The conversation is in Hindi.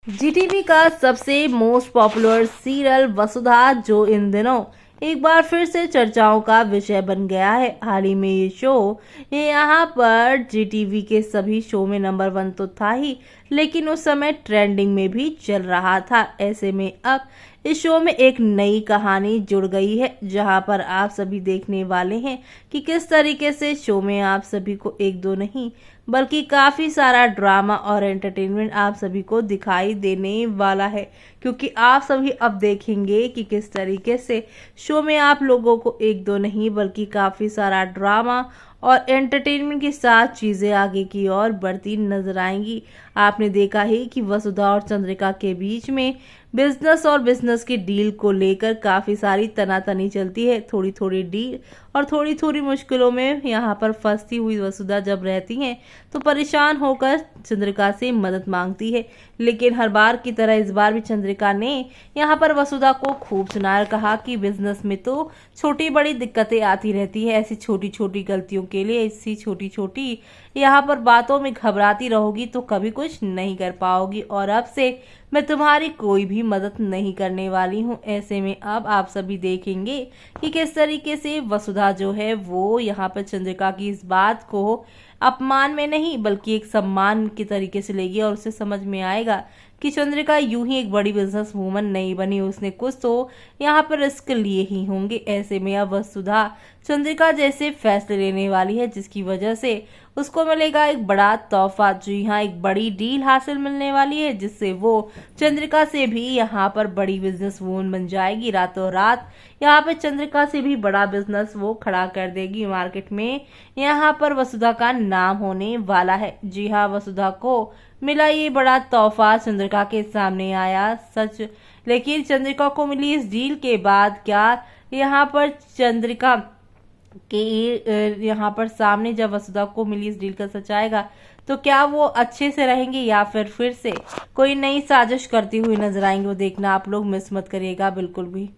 जीटीवी का सबसे मोस्ट पॉपुलर सीरियल वसुधा, जो इन दिनों एक बार फिर से चर्चाओं का विषय बन गया है। हाल ही में ये शो यहाँ पर जीटीवी के सभी शो में नंबर 1 तो था ही, लेकिन उस समय ट्रेंडिंग में भी चल रहा था। ऐसे में अब इस शो में एक नई कहानी जुड़ गई है, जहां पर आप सभी देखने वाले हैं कि किस तरीके से शो में आप सभी को एक दो नहीं बल्कि काफी सारा ड्रामा और एंटरटेनमेंट आप सभी को दिखाई देने वाला है। क्योंकि आप सभी अब देखेंगे कि किस तरीके से शो में आप लोगों को एक दो नहीं बल्कि काफी सारा ड्रामा और एंटरटेनमेंट के साथ चीजें आगे की ओर बढ़ती नजर आएंगी। आपने देखा ही कि वसुधा और चंद्रिका के बीच में बिजनेस की डील को लेकर काफी सारी तनातनी चलती है। थोड़ी थोड़ी डील और थोड़ी थोड़ी मुश्किलों में यहाँ पर फंसती हुई वसुधा जब रहती हैं तो परेशान होकर चंद्रिका से मदद मांगती है। लेकिन हर बार की तरह इस बार भी चंद्रिका ने यहाँ पर वसुधा को खूब सुनाकर कहा कि बिजनेस में तो छोटी बड़ी दिक्कतें आती रहती है, ऐसी छोटी छोटी गलतियों के लिए ऐसी छोटी छोटी यहाँ पर बातों में घबराती रहोगी तो कभी कुछ नहीं कर पाओगी, और अब से मैं तुम्हारी कोई भी मदद नहीं करने वाली हूँ। ऐसे में अब आप सभी देखेंगे कि किस तरीके से वसुधा जो है वो यहाँ पर चंद्रिका की इस बात को अपमान में नहीं बल्कि एक सम्मान के तरीके से लेगी, और उसे समझ में आएगा कि चंद्रिका यूं ही एक बड़ी बिजनेस वूमन नहीं बनी, उसने कुछ तो यहाँ पर रिस्क लिए ही होंगे। ऐसे में अब वसुधा चंद्रिका जैसे फैसले लेने वाली है जिसकी वजह से उसको मिलेगा एक बड़ा तोहफा। जी हाँ, एक बड़ी डील हासिल मिलने वाली है जिससे वो चंद्रिका से भी यहाँ पर बड़ी बिजनेस वूमन बन जाएगी। रातों रात यहाँ पे चंद्रिका से भी बड़ा बिजनेस वो खड़ा कर देगी। मार्केट में यहाँ पर वसुधा का नाम होने वाला है। जी हाँ, वसुधा को मिला ये बड़ा तोहफा चंद्रिका के सामने आया सच, लेकिन चंद्रिका को मिली इस डील के बाद क्या यहाँ पर चंद्रिका के यहाँ पर सामने जब वसुधा को मिली इस डील का सच आएगा तो क्या वो अच्छे से रहेंगे या फिर से कोई नई साजिश करती हुई नजर आएंगे, वो देखना आप लोग मिस मत करिएगा बिल्कुल भी।